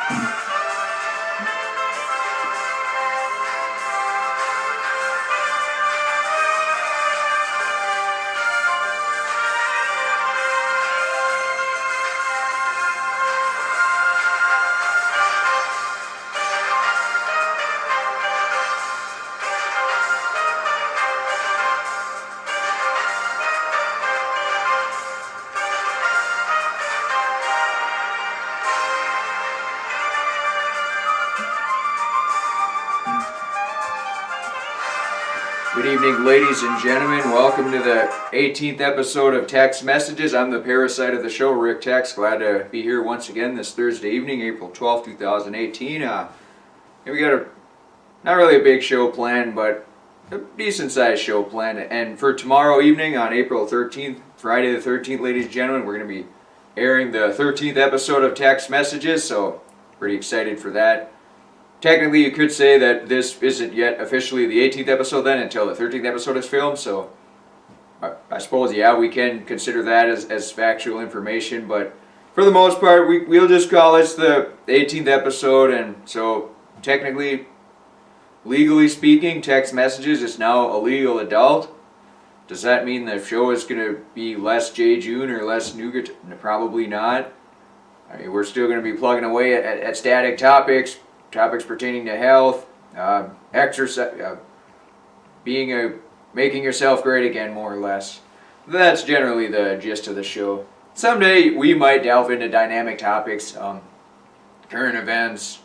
Good evening, ladies and gentlemen. Welcome to the 18th episode of Text Messages. I'm the parasite of the show, Rick Tex. Glad to be here once again this Thursday evening, April 12th, 2018. We got not really a big show planned, but a decent-sized show planned. And for tomorrow evening on April 13th, Friday the 13th, ladies and gentlemen, we're going to be airing the 13th episode of Text Messages, so pretty excited for that. Technically, you could say that this isn't yet officially the 18th episode then until the 13th episode is filmed, so I suppose, yeah, we can consider that as factual information, but for the most part, we'll just call this the 18th episode, and so technically, legally speaking, Text Messages is now a legal adult. Does that mean the show is going to be less J. June or less Nougat? Probably not. I mean, we're still going to be plugging away at static topics pertaining to health, exercise, making yourself great again, more or less. That's generally the gist of the show. Someday we might delve into dynamic topics, current events,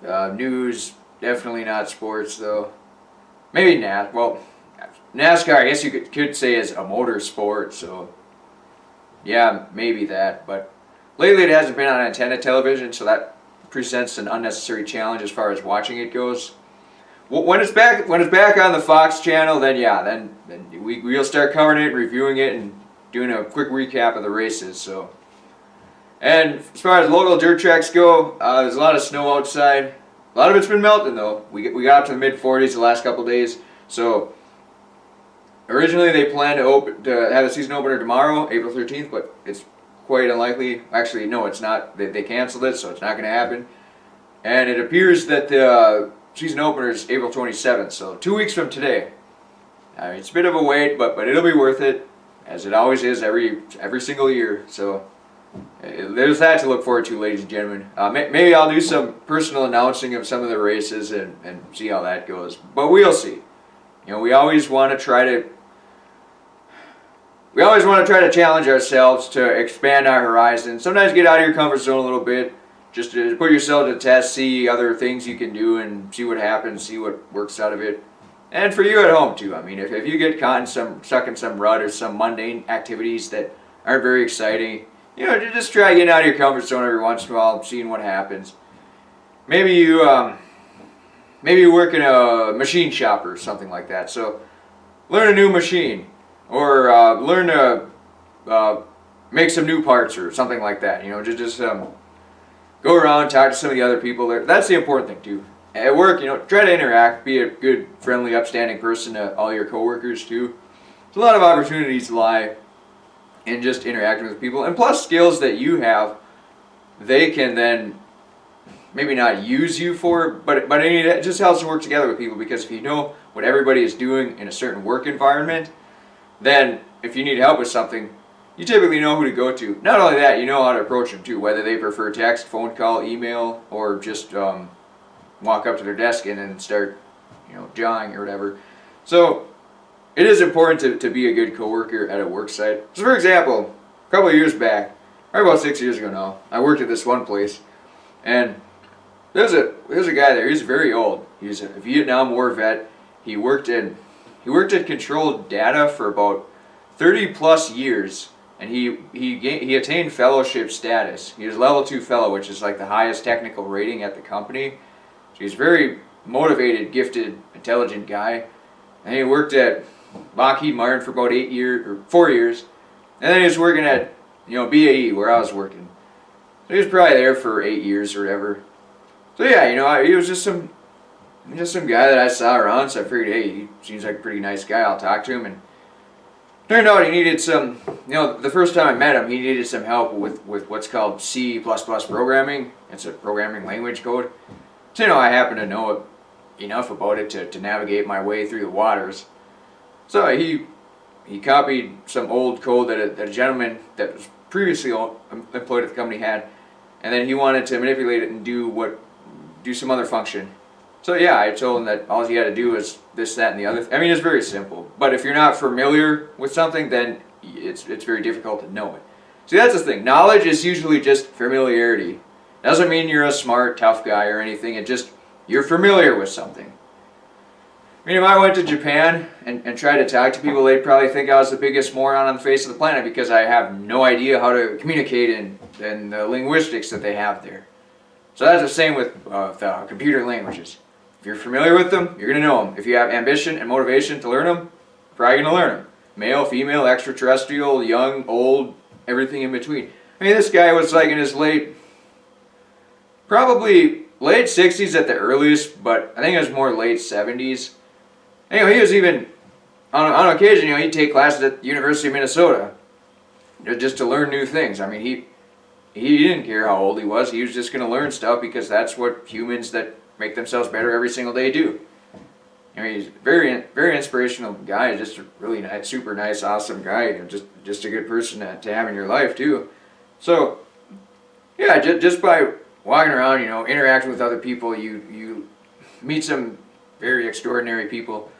news. Definitely not sports, though. Maybe NASCAR. I guess you could say is a motor sport. So yeah, maybe that. But lately it hasn't been on antenna television, so that presents an unnecessary challenge as far as watching it goes. When it's back on the Fox channel, then we'll start covering it, reviewing it, and doing a quick recap of the races. So, and as far as local dirt tracks go, there's a lot of snow outside. A lot of it's been melting though. We got up to the mid-40s the last couple days. So originally they planned to have the season opener tomorrow, April 13th, but it's quite unlikely. Actually, no, it's not. They canceled it, so it's not going to happen. And it appears that the season opener is April 27th, so 2 weeks from today. I mean, it's a bit of a wait, but it'll be worth it, as it always is every single year. So there's that to look forward to, ladies and gentlemen. Maybe I'll do some personal announcing of some of the races and see how that goes. But we'll see. You know, we always want to try to challenge ourselves to expand our horizons. Sometimes get out of your comfort zone a little bit, just to put yourself to test, see other things you can do, and see what happens, see what works out of it. And for you at home too. I mean, if you get caught stuck in some rut or some mundane activities that aren't very exciting, you know, just try getting out of your comfort zone every once in a while, seeing what happens. Maybe you work in a machine shop or something like that. So learn a new machine. Or learn to make some new parts or something like that. You know, just go around, talk to some of the other people there. That's the important thing too. At work, you know, try to interact, be a good, friendly, upstanding person to all your coworkers too. There's a lot of opportunities lie in just interacting with people, and plus skills that you have, they can then maybe not use you for, but it just helps to work together with people, because if you know what everybody is doing in a certain work environment, then if you need help with something, you typically know who to go to. Not only that, you know how to approach them too, whether they prefer text, phone call, email, or just walk up to their desk and then start, you know, jawing or whatever. So it is important to be a good coworker at a work site. So for example, a couple of years back, or about 6 years ago now, I worked at this one place, and there's a guy there. He's very old. He's a Vietnam War vet. He worked at Controlled Data for about 30 plus years, and he attained fellowship status. He was level 2 fellow, which is like the highest technical rating at the company. So he's a very motivated, gifted, intelligent guy. And he worked at Lockheed Martin for about 4 years, and then he was working at, you know, BAE where I was working. So he was probably there for 8 years or whatever. So yeah, you know, he was just some guy that I saw around, so I figured, hey, he seems like a pretty nice guy. I'll talk to him. And Turned out he needed some, the first time I met him, he needed some help with what's called C++ programming. It's a programming language code. So, I happen to know enough about it to navigate my way through the waters. So he copied some old code that a gentleman that was previously employed at the company had, and then he wanted to manipulate it and do some other function. So yeah, I told him that all he had to do was this, that, and the other. I mean, it's very simple. But if you're not familiar with something, then it's very difficult to know it. See, that's the thing. Knowledge is usually just familiarity. Doesn't mean you're a smart, tough guy or anything. It just, you're familiar with something. I mean, if I went to Japan and tried to talk to people, they'd probably think I was the biggest moron on the face of the planet because I have no idea how to communicate in the linguistics that they have there. So that's the same with computer languages. If you're familiar with them, you're going to know them. If you have ambition and motivation to learn them, you're probably going to learn them. Male, female, extraterrestrial, young, old, everything in between. I mean, this guy was like in his probably late 60s at the earliest, but I think it was more late 70s. Anyway, he was even, on occasion, he'd take classes at the University of Minnesota just to learn new things. I mean, he didn't care how old he was. He was just going to learn stuff because that's what humans that make themselves better every single day do. I mean, he's a very, very inspirational guy. Just a really nice, super nice, awesome guy. Just a good person to have in your life too. So, yeah, just by walking around, interacting with other people, you meet some very extraordinary people.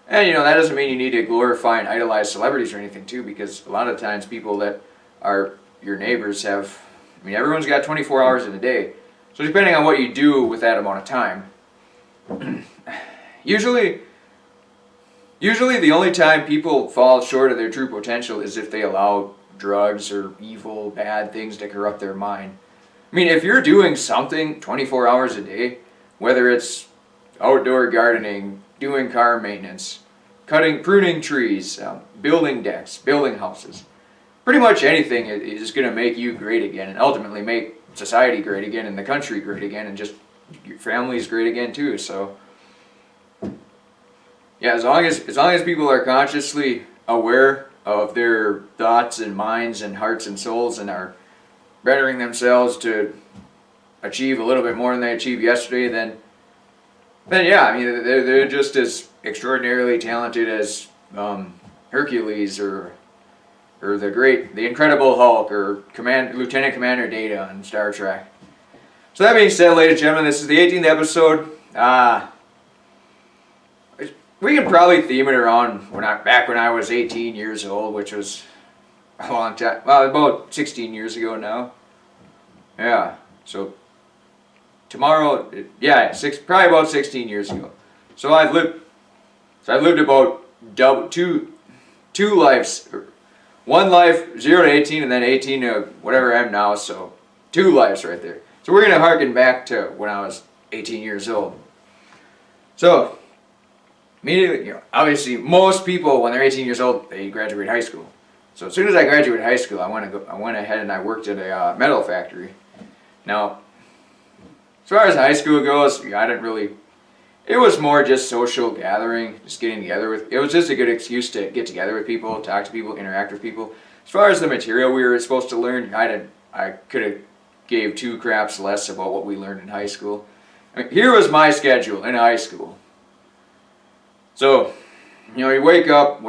And that doesn't mean you need to glorify and idolize celebrities or anything too, because a lot of times people that are your neighbors have, everyone's got 24 hours in a day. So depending on what you do with that amount of time, usually the only time people fall short of their true potential is if they allow drugs or evil, bad things to corrupt their mind. I mean, if you're doing something 24 hours a day, whether it's outdoor gardening, doing car maintenance, pruning trees, building decks, building houses, pretty much anything is going to make you great again and ultimately make society great again and the country great again and just your family's great again too. So yeah, as long as people are consciously aware of their thoughts and minds and hearts and souls and are bettering themselves to achieve a little bit more than they achieved yesterday, then yeah, they're just as extraordinarily talented as Hercules or the Incredible Hulk or Lieutenant Commander Data on Star Trek. So that being said, ladies and gentlemen, this is the 18th episode. We can probably theme it around back when I was 18 years old, which was a long time. Well, about 16 years ago now. Yeah. So tomorrow, probably about 16 years ago. So I've lived about two lives. One life, 0 to 18, and then 18 to whatever I am now, so 2 lives right there. So we're going to harken back to when I was 18 years old. So, immediately, obviously, most people, when they're 18 years old, they graduate high school. So as soon as I graduated high school, I went ahead and I worked at a metal factory. Now, as far as high school goes, it was more just social gathering, just getting together it was just a good excuse to get together with people, talk to people, interact with people. As far as the material we were supposed to learn, I could have gave 2 craps less about what we learned in high school. Here was my schedule in high school. So, you wake up,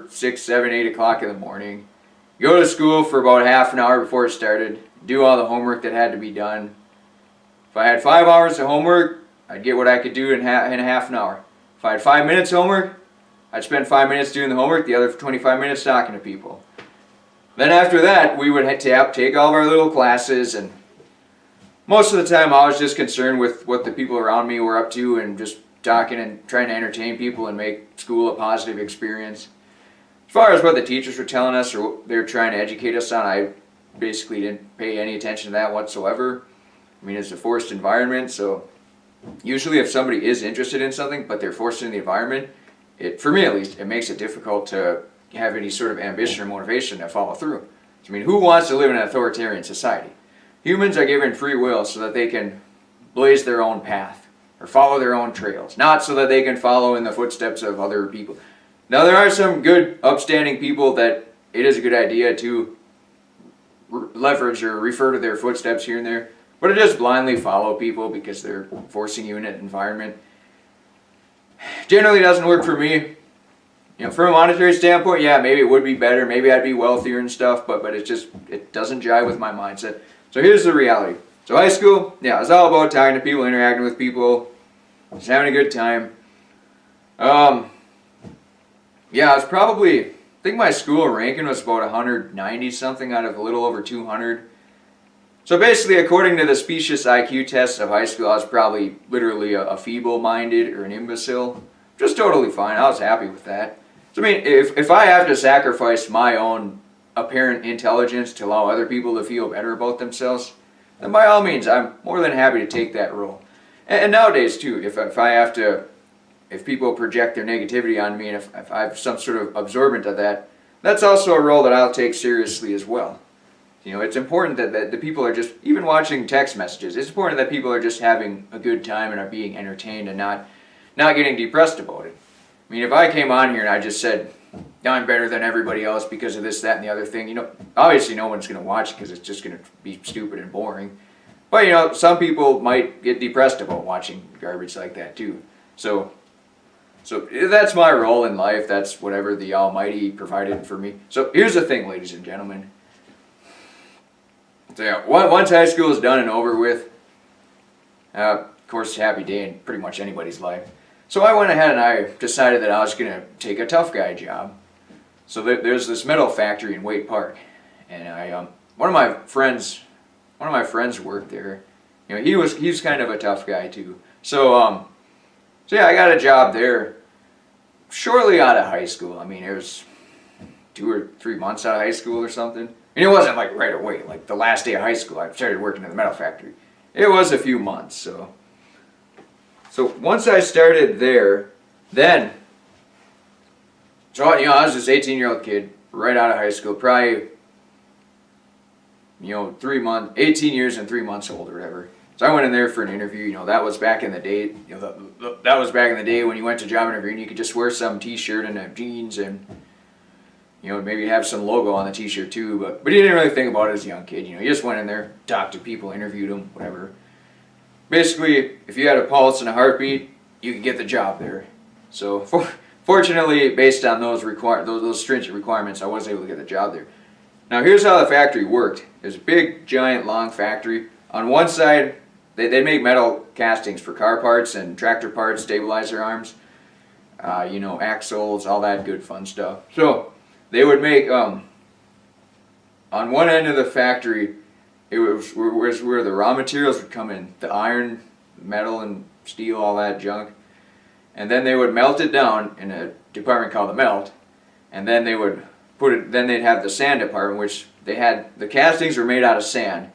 6, 7, 8 o'clock in the morning, you go to school for about half an hour before it started, do all the homework that had to be done. If I had 5 hours of homework, I'd get what I could do in half an hour. If I had 5 minutes homework, I'd spend 5 minutes doing the homework, the other 25 minutes talking to people. Then after that, we would take all of our little classes, and most of the time I was just concerned with what the people around me were up to and just talking and trying to entertain people and make school a positive experience. As far as what the teachers were telling us or what they were trying to educate us on, I basically didn't pay any attention to that whatsoever. It's a forced environment, so usually if somebody is interested in something but they're forced into the environment, for me at least, it makes it difficult to have any sort of ambition or motivation to follow through. Who wants to live in an authoritarian society? Humans are given free will so that they can blaze their own path or follow their own trails, not so that they can follow in the footsteps of other people. Now there are some good, upstanding people that it is a good idea to leverage or refer to their footsteps here and there, but to just blindly follow people because they're forcing you in an environment generally doesn't work for me. You know, from a monetary standpoint, yeah, maybe it would be better, maybe I'd be wealthier and stuff, but it doesn't jive with my mindset. So here's the reality. So high school, yeah, it's all about talking to people, interacting with people, just having a good time. Yeah, I was probably, I think my school ranking was about 190 something out of a little over 200. So basically, according to the specious IQ test of high school, I was probably literally a feeble-minded or an imbecile. Just totally fine. I was happy with that. So I mean, if I have to sacrifice my own apparent intelligence to allow other people to feel better about themselves, then by all means, I'm more than happy to take that role. And nowadays too, if people project their negativity on me, and if I have some sort of absorbent of that, that's also a role that I'll take seriously as well. You know, it's important that the people are just, even watching text messages, it's important that people are just having a good time and are being entertained and not getting depressed about it. I mean, if I came on here and I just said, I'm better than everybody else because of this, that, and the other thing, you know, obviously no one's going to watch it because it's just going to be stupid and boring. But, you know, some people might get depressed about watching garbage like that too. So that's my role in life. That's whatever the Almighty provided for me. So here's the thing, ladies and gentlemen. So yeah, once high school is done and over with, of course, happy day in pretty much anybody's life. So I went ahead and I decided that I was going to take a tough guy job. So there's this metal factory in Waite Park, and one of my friends worked there. You know, he was kind of a tough guy too. So yeah, I got a job there shortly out of high school. I mean, it was 2 or 3 months out of high school or something. And it wasn't like right away, like the last day of high school I started working in the metal factory. It was a few months, so once I started there, then, so you know, I was this 18-year-old kid, right out of high school, probably, you know, 18 years and 3 months old or whatever. So I went in there for an interview. You know, that was back in the day. You know, that was back in the day when you went to job interview and you could just wear some T-shirt and jeans and, you know, maybe have some logo on the T-shirt too. But you didn't really think about it as a young kid. You know, you just went in there, talked to people, interviewed them, whatever. Basically, if you had a pulse and a heartbeat, you could get the job there. So fortunately, based on those stringent requirements, I was able to get the job there. Now here's how the factory worked. There's a big, giant, long factory. On one side, they make metal castings for car parts and tractor parts, stabilizer arms, you know, axles, all that good fun stuff. So they would make, on one end of the factory, it was where the raw materials would come in, the iron, metal, and steel, all that junk. And then they would melt it down in a department called the melt, and then they would then they'd have the sand department, which the castings were made out of sand.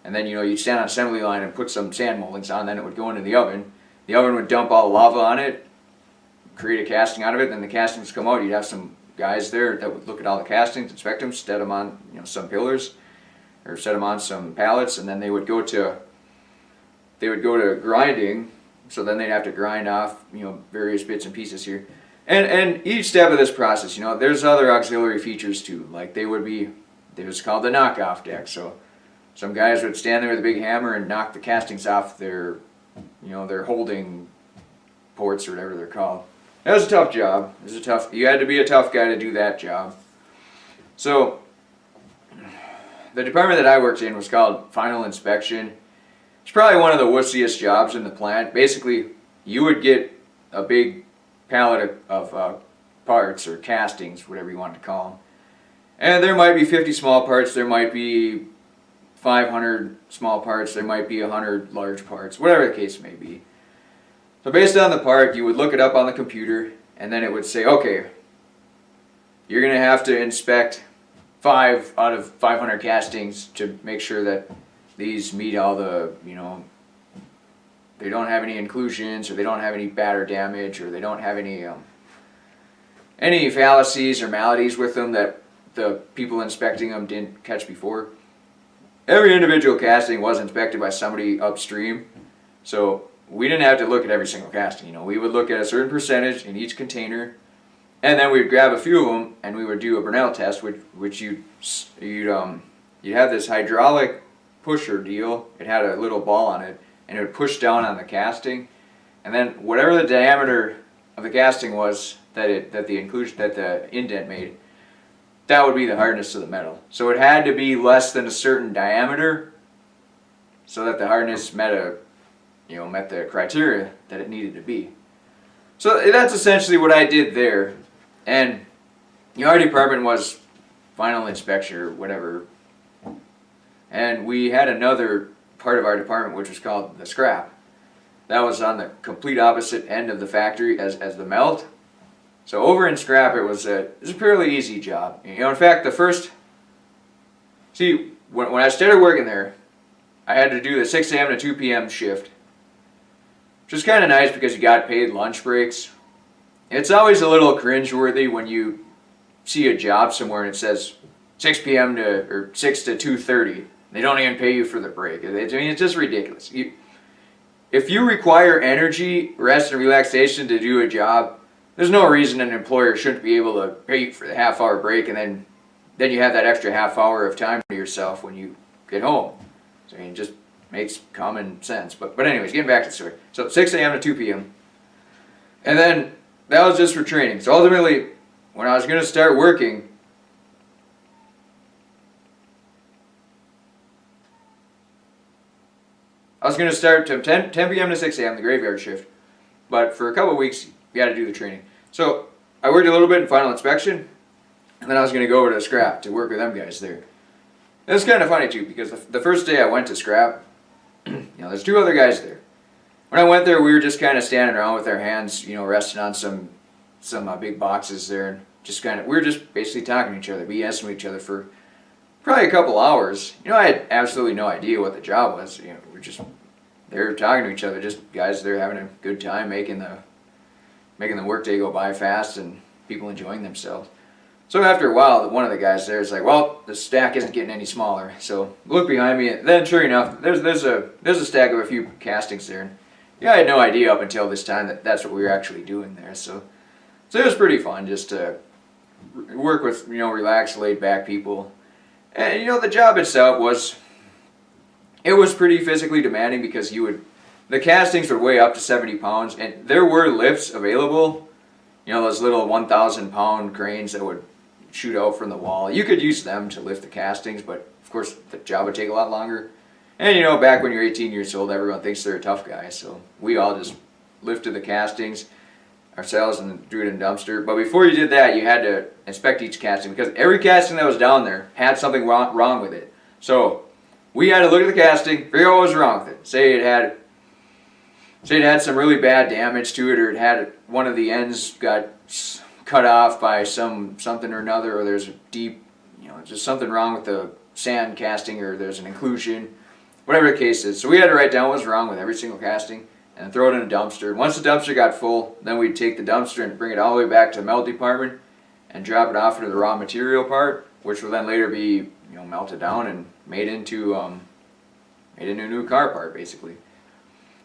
And then, you know, you'd stand on an assembly line and put some sand moldings on, then it would go into the oven. The oven would dump all the lava on it, create a casting out of it, then the castings come out. You'd have some guys there that would look at all the castings, inspect them, set them on, you know, some pillars, or set them on some pallets, and then they would go to grinding. So then they'd have to grind off, you know, various bits and pieces here. And each step of this process, you know, there's other auxiliary features too. Like there was called the knockoff deck. So some guys would stand there with a big hammer and knock the castings off their, you know, their holding ports or whatever they're called. That was a tough job. You had to be a tough guy to do that job. So the department that I worked in was called Final Inspection. It's probably one of the wussiest jobs in the plant. Basically, you would get a big pallet of parts or castings, whatever you want to call them. And there might be 50 small parts, there might be 500 small parts, there might be 100 large parts, whatever the case may be. So based on the part, you would look it up on the computer, and then it would say, okay, you're going to have to inspect 5 out of 500 castings to make sure that these meet all the, you know, they don't have any inclusions, or they don't have any batter damage, or they don't have any fallacies or maladies with them that the people inspecting them didn't catch before. Every individual casting was inspected by somebody upstream, so we didn't have to look at every single casting. You know, we would look at a certain percentage in each container, And then we'd grab a few of them and we would do a Brinell test, which you'd have this hydraulic pusher deal. It had a little ball on it, and it would push down on the casting, and then whatever the diameter of the casting was that the indent made, that would be the hardness of the metal. So it had to be less than a certain diameter, so that the hardness met the criteria that it needed to be. So that's essentially what I did there, and our department was final inspection or whatever. And we had another part of our department which was called the scrap. That was on the complete opposite end of the factory as the melt. So over in scrap it was a fairly easy job. In fact, when I started working there, I had to do the 6 a.m. to 2 p.m. shift. Which is kind of nice because you got paid lunch breaks. It's always a little cringeworthy when you see a job somewhere and it says 6 p.m. or 6 to 2:30. They don't even pay you for the break. It's just ridiculous. If you require energy, rest, and relaxation to do a job, there's no reason an employer shouldn't be able to pay you for the half-hour break, and then you have that extra half hour of time to yourself when you get home. So it just makes common sense. But anyways, getting back to the story. So 6 a.m. to 2 p.m. And then that was just for training. So ultimately, when I was going to start working, I was going to start to 10 p.m. to 6 a.m., the graveyard shift. But for a couple of weeks, we had to do the training. So I worked a little bit in final inspection, and then I was going to go over to scrap to work with them guys there. And it's kind of funny too, because the first day I went to scrap, there's 2 other guys there. When I went there, we were just kind of standing around with our hands, resting on some big boxes there, and we were just basically talking to each other, BSing with each other for probably a couple hours. I had absolutely no idea what the job was. We're just there talking to each other, just guys there having a good time, making the workday go by fast, and people enjoying themselves. So after a while, one of the guys there is like, "Well, the stack isn't getting any smaller." So look behind me, and then sure enough, there's a stack of a few castings there. And I had no idea up until this time that that's what we were actually doing there. So it was pretty fun just to work with relaxed, laid back people. And the job itself was pretty physically demanding, because the castings would weigh up to 70 pounds, and there were lifts available. Those little 1,000 pound cranes that would shoot out from the wall. You could use them to lift the castings, but of course the job would take a lot longer. And back when you're 18 years old, everyone thinks they're a tough guy, so we all just lifted the castings ourselves and threw it in a dumpster. But before you did that, you had to inspect each casting, because every casting that was down there had something wrong with it. So we had to look at the casting, figure out what was wrong with it. Say it had some really bad damage to it, or it had one of the ends got cut off by something or another, or there's a deep, just something wrong with the sand casting, or there's an inclusion, whatever the case is. So we had to write down what was wrong with every single casting and throw it in a dumpster. Once the dumpster got full, then we'd take the dumpster and bring it all the way back to the melt department and drop it off into the raw material part, which will then later be melted down and made into a new car part, basically.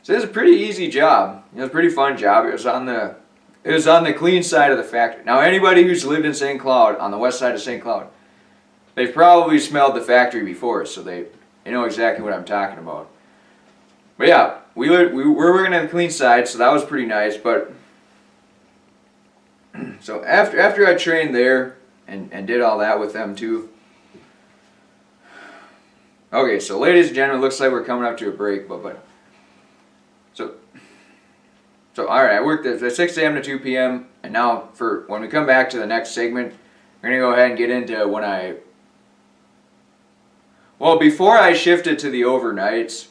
So it was a pretty easy job. It was a pretty fun job. It was on the clean side of the factory. Now, anybody who's lived in St. Cloud, on the west side of St. Cloud, they've probably smelled the factory before, so they know exactly what I'm talking about. But yeah, we were working on the clean side, so that was pretty nice. But so after I trained there and did all that with them too. Okay, so ladies and gentlemen, looks like we're coming up to a break, but so all right, I worked at 6 a.m. to 2 p.m. and now for when we come back to the next segment, we're gonna go ahead and get into before I shifted to the overnights,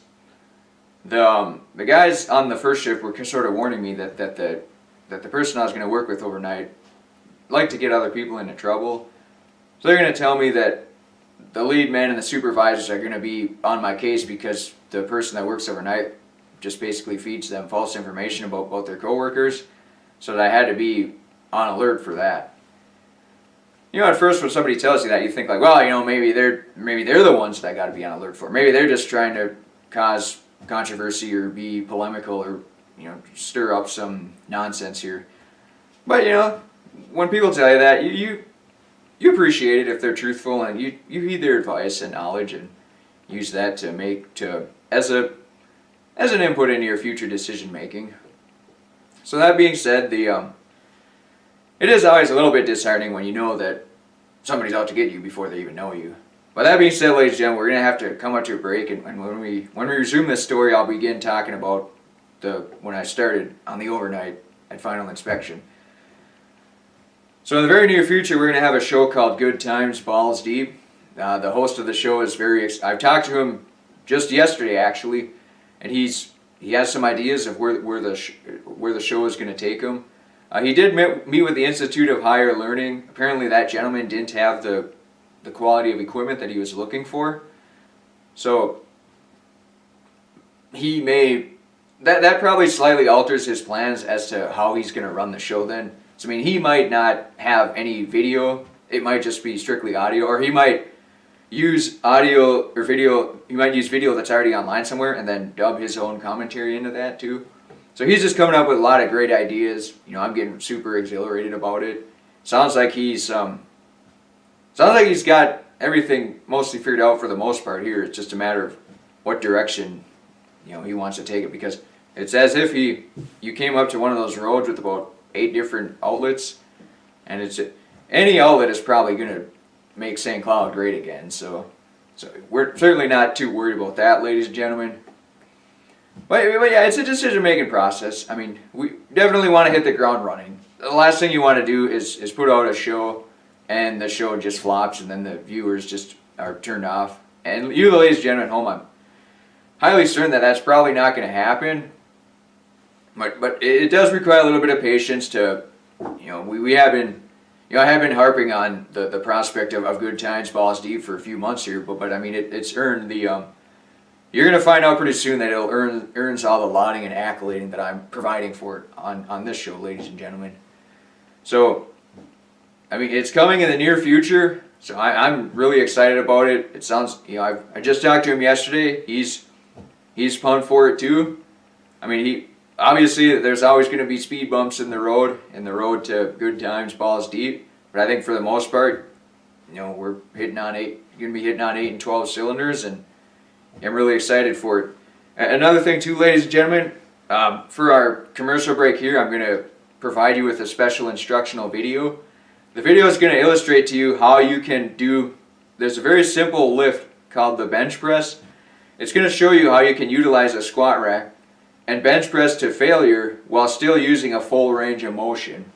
the guys on the first shift were sort of warning me that the person I was going to work with overnight liked to get other people into trouble. So they're going to tell me that the lead men and the supervisors are going to be on my case because the person that works overnight just basically feeds them false information about both their coworkers. So that I had to be on alert for that. At first when somebody tells you that, you think like, well, maybe they're the ones that I got to be on alert for. Maybe they're just trying to cause controversy or be polemical or stir up some nonsense here. But when people tell you that, you appreciate it if they're truthful, and you heed their advice and knowledge and use that as an input into your future decision making. So that being said, it is always a little bit disheartening when you know that somebody's out to get you before they even know you. But that being said, ladies and gentlemen, we're going to have to come up to a break, and when we resume this story, I'll begin talking about when I started on the overnight at Final Inspection. So in the very near future, we're going to have a show called Good Times Balls Deep. The host of the show is I've talked to him just yesterday, actually, and he has some ideas of where the show is going to take him. He did meet with the Institute of Higher Learning. Apparently that gentleman didn't have the quality of equipment that he was looking for. So that probably slightly alters his plans as to how he's going to run the show then. So I mean, he might not have any video. It might just be strictly audio, or he might use audio or video. He might use video that's already online somewhere and then dub his own commentary into that too. So he's just coming up with a lot of great ideas. I'm getting super exhilarated about it. Sounds like he's got everything mostly figured out for the most part here. It's just a matter of what direction he wants to take it, because it's as if you came up to one of those roads with about 8 different outlets, and any outlet is probably going to make St. Cloud great again. So we're certainly not too worried about that, ladies and gentlemen. But yeah, it's a decision-making process. I mean, we definitely want to hit the ground running. The last thing you want to do is put out a show and the show just flops and then the viewers just are turned off. And you, ladies and gentlemen at home, I'm highly certain that that's probably not going to happen. But it does require a little bit of patience to, we have been, I have been harping on the prospect of Good Times Balls Deep for a few months here, but I mean, it's earned the, you're going to find out pretty soon that it'll earns all the lauding and accolading that I'm providing for it on this show, ladies and gentlemen. So, I mean, it's coming in the near future, so I'm really excited about it. It sounds, I just talked to him yesterday. He's pumped for it too. I mean, obviously there's always going to be speed bumps in the road to Good Times Balls Deep, but I think for the most part, we're going to be hitting on 8 and 12 cylinders, and I'm really excited for it. Another thing too, ladies and gentlemen, for our commercial break here, I'm going to provide you with a special instructional video. The video is going to illustrate to you how you can there's a very simple lift called the bench press. It's going to show you how you can utilize a squat rack and bench press to failure while still using a full range of motion.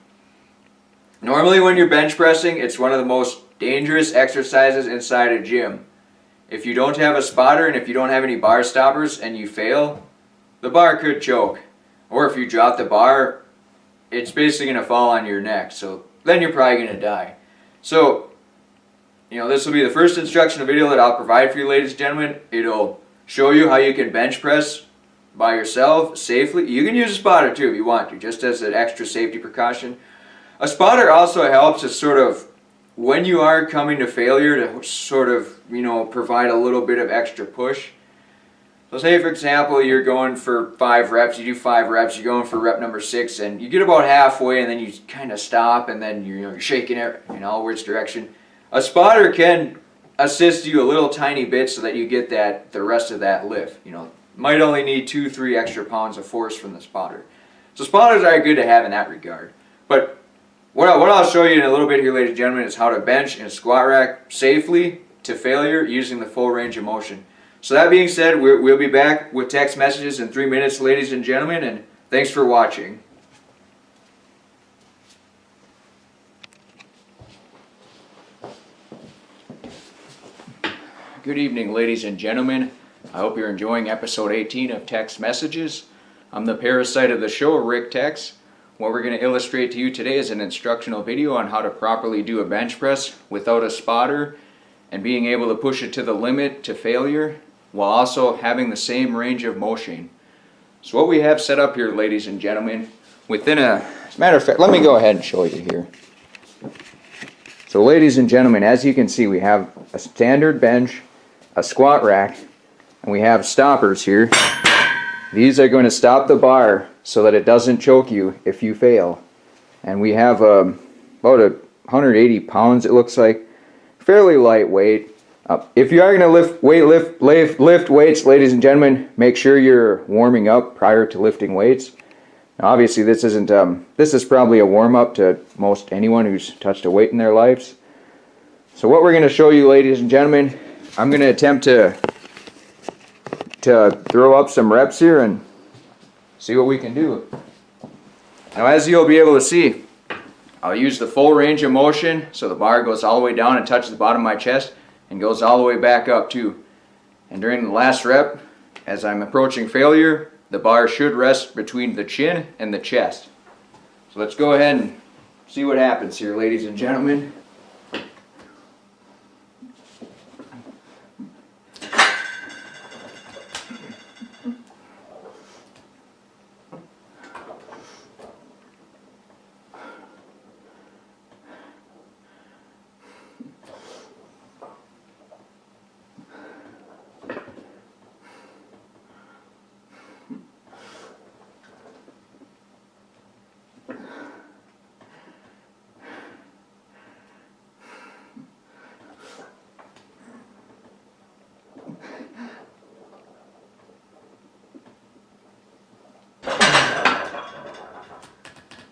Normally when you're bench pressing, it's one of the most dangerous exercises inside a gym. If you don't have a spotter and if you don't have any bar stoppers and you fail, the bar could choke. Or if you drop the bar, it's basically going to fall on your neck. So then you're probably going to die. So, this will be the first instructional video that I'll provide for you, ladies and gentlemen. It'll show you how you can bench press by yourself safely. You can use a spotter too if you want to, just as an extra safety precaution. A spotter also helps to sort of, when you are coming to failure, to sort of, provide a little bit of extra push. So say, for example, you're going for 5 reps, you do 5 reps, you're going for rep number 6, and you get about halfway and then you kind of stop and then you're shaking it in all which direction. A spotter can assist you a little tiny bit so that you get the rest of that lift. Might only need 2-3 extra pounds of force from the spotter. So spotters are good to have in that regard. But what I'll show you in a little bit here, ladies and gentlemen, is how to bench in a squat rack safely to failure using the full range of motion. So that being said, we'll be back with text messages in 3 minutes, ladies and gentlemen, and thanks for watching. Good evening, ladies and gentlemen. I hope you're enjoying episode 18 of Text Messages. I'm the parasite of the show, Rick Tex. What we're going to illustrate to you today is an instructional video on how to properly do a bench press without a spotter and being able to push it to the limit to failure while also having the same range of motion. So what we have set up here, ladies and gentlemen, as a matter of fact, let me go ahead and show you here. So ladies and gentlemen, as you can see, we have a standard bench, a squat rack, and we have stoppers here. These are going to stop the bar so that it doesn't choke you if you fail. And we have about 180 pounds it looks like. Fairly lightweight. If you are going to lift weights, ladies and gentlemen, make sure you're warming up prior to lifting weights. Now, obviously this isn't, this is probably a warm-up to most anyone who's touched a weight in their lives. So what we're going to show you, ladies and gentlemen, I'm going to attempt to throw up some reps here and see what we can do. Now, as you'll be able to see, I'll use the full range of motion, so the bar goes all the way down and touches the bottom of my chest and goes all the way back up too. And during the last rep, as I'm approaching failure, the bar should rest between the chin and the chest. So let's go ahead and see what happens here, ladies and gentlemen.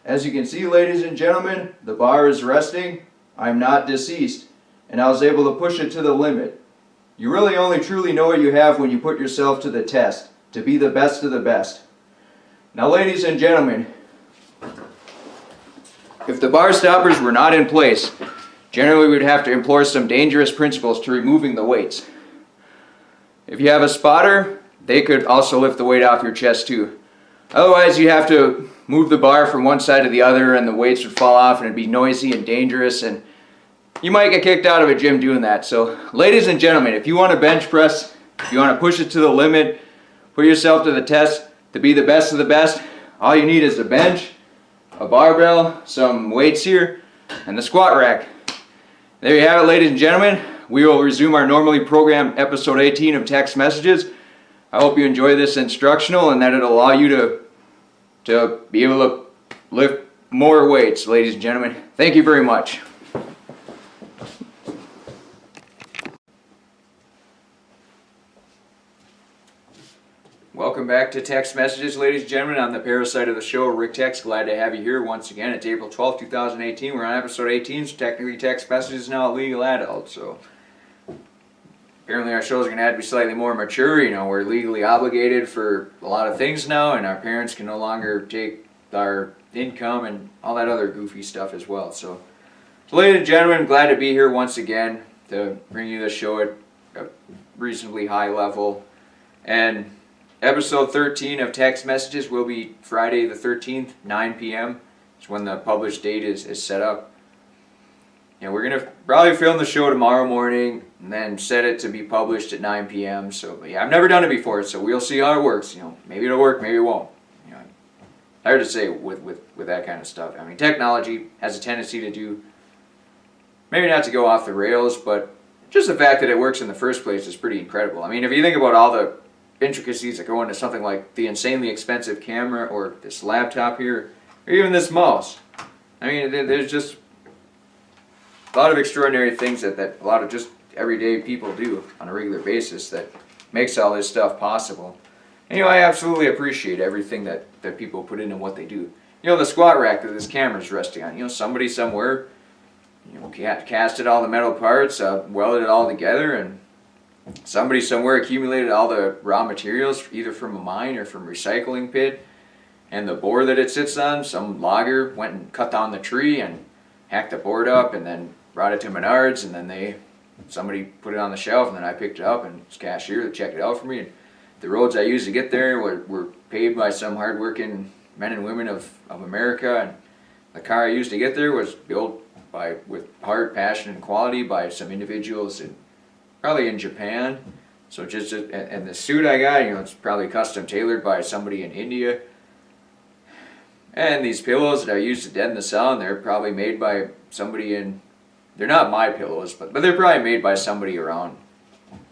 As you can see, ladies and gentlemen, the bar is resting. I'm not deceased, and I was able to push it to the limit. You really only truly know what you have when you put yourself to the test, to be the best of the best. Now, ladies and gentlemen, if the bar stoppers were not in place, generally we'd have to employ some dangerous principles to removing the weights. If you have a spotter, they could also lift the weight off your chest too. Otherwise, you have to move the bar from one side to the other and the weights would fall off and it'd be noisy and dangerous and you might get kicked out of a gym doing that. So, ladies and gentlemen, if you want to bench press, if you want to push it to the limit, put yourself to the test to be the best of the best, all you need is a bench, a barbell, some weights here, and the squat rack. There you have it, ladies and gentlemen. We will resume our normally programmed episode 18 of text messages. I hope you enjoy this instructional and that it'll allow you to be able to lift more weights, ladies and gentlemen. Thank you very much. Welcome back to Text Messages, ladies and gentlemen. I'm the parasite of the show, Rick Tex. Glad to have you here once again. It's April 12, 2018. We're on episode 18, so technically Text Messages is now a legal adult, so apparently our shows are going to have to be slightly more mature. You know, we're legally obligated for a lot of things now, and our parents can no longer take our income and all that other goofy stuff as well. So ladies and gentlemen, glad to be here once again to bring you the show at a reasonably high level. And episode 13 of Text Messages will be Friday the 13th, 9 p.m. It's when the published date is set up. And we're going to probably film the show tomorrow morning and then set it to be published at 9 p.m. So, yeah, I've never done it before, so we'll see how it works. You know, maybe it'll work, maybe it won't. You know, hard to say with that kind of stuff. I mean, technology has a tendency to do, maybe not to go off the rails, but just the fact that it works in the first place is pretty incredible. I mean, if you think about all the intricacies that go into something like the insanely expensive camera or this laptop here, or even this mouse, I mean, there's just a lot of extraordinary things that a lot of just everyday people do on a regular basis that makes all this stuff possible. And, you know, I absolutely appreciate everything that people put into what they do. You know, the squat rack that this camera's resting on, you know, somebody somewhere, you know, casted all the metal parts, welded it all together, and somebody somewhere accumulated all the raw materials either from a mine or from a recycling pit. And the board that it sits on, some logger went and cut down the tree and hacked the board up and then brought it to Menards, and then somebody put it on the shelf, and then I picked it up, and this cashier checked it out for me. And the roads I used to get there were paved by some hardworking men and women of America, and the car I used to get there was built with heart, passion, and quality by some individuals probably in Japan. So and the suit I got, you know, it's probably custom tailored by somebody in India. And these pillows that I used to deaden the sound, they're probably made by somebody they're not my pillows, but they're probably made by somebody around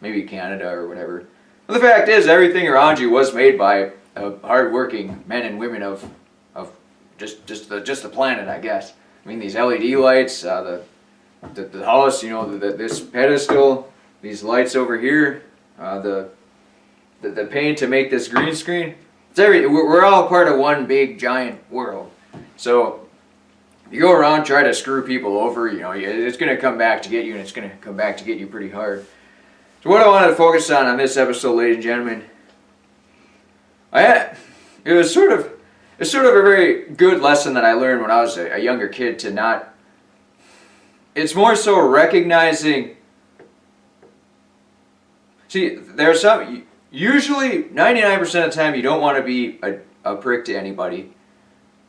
maybe Canada or whatever. But the fact is, everything around you was made by hard-working men and women of just the planet, I guess. I mean, these LED lights, the house, this pedestal, these lights over here, the paint to make this green screen. We're all part of one big giant world. So you go around try to screw people over, it's going to come back to get you, and it's going to come back to get you pretty hard. So what I wanted to focus on this episode, ladies and gentlemen, it's sort of a very good lesson that I learned when I was a younger kid to not. It's more so recognizing. See, there's some. Usually, 99% of the time, you don't want to be a prick to anybody.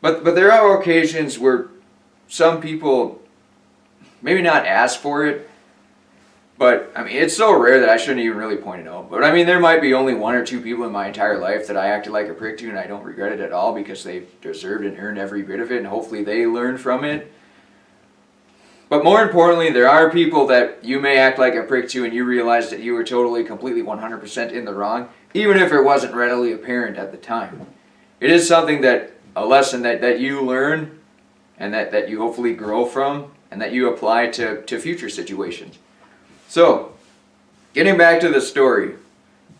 But there are occasions where some people maybe not ask for it. But, I mean, it's so rare that I shouldn't even really point it out. But, I mean, there might be only one or two people in my entire life that I acted like a prick to, and I don't regret it at all because they've deserved and earned every bit of it, and hopefully they learn from it. But more importantly, there are people that you may act like a prick to and you realize that you were totally, completely, 100% in the wrong, even if it wasn't readily apparent at the time. It is something a lesson that you learn and that you hopefully grow from and that you apply to future situations. So, getting back to the story.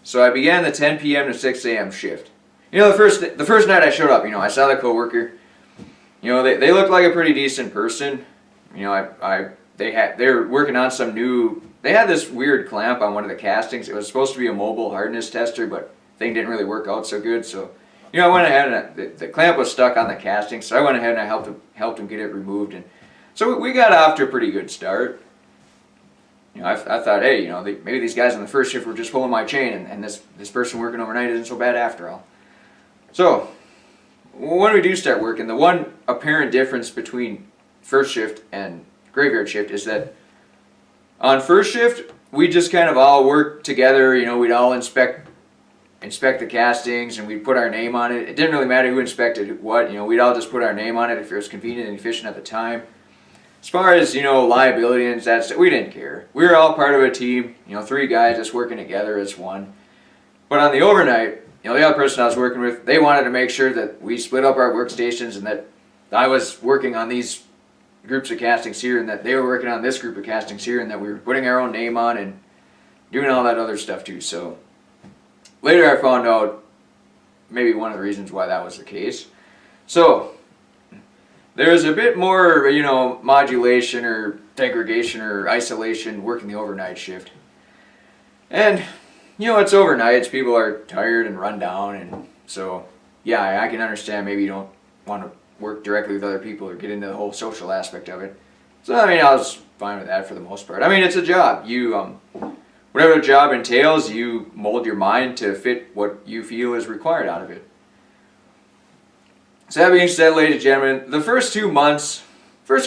So I began the 10 p.m. to 6 a.m. shift. The first night I showed up, I saw the coworker. They looked like a pretty decent person. They're working on some new. They had this weird clamp on one of the castings. It was supposed to be a mobile hardness tester, but the thing didn't really work out so good. So, I went ahead and the clamp was stuck on the casting. So I went ahead and I helped him get it removed, and so we got off to a pretty good start. I thought, hey, maybe these guys on the first shift were just pulling my chain, and this person working overnight isn't so bad after all. So, when we do start working, the one apparent difference between first shift and graveyard shift is that on first shift, we just kind of all work together, we'd all inspect the castings and we'd put our name on it. It didn't really matter who inspected what, we'd all just put our name on it if it was convenient and efficient at the time. As far as, liability and that, we didn't care. We were all part of a team, 3 guys just working together as one. But on the overnight, the other person I was working with, they wanted to make sure that we split up our workstations and that I was working on these groups of castings here and that they were working on this group of castings here and that we were putting our own name on and doing all that other stuff too. So later I found out maybe one of the reasons why that was the case. So there's a bit more, modulation or degradation or isolation working the overnight shift. And, it's overnights, people are tired and run down, and so, yeah, I can understand maybe you don't want to work directly with other people or get into the whole social aspect of it. So, I was fine with that for the most part. It's a job. Whatever the job entails, you mold your mind to fit what you feel is required out of it. So that being said, ladies and gentlemen, the first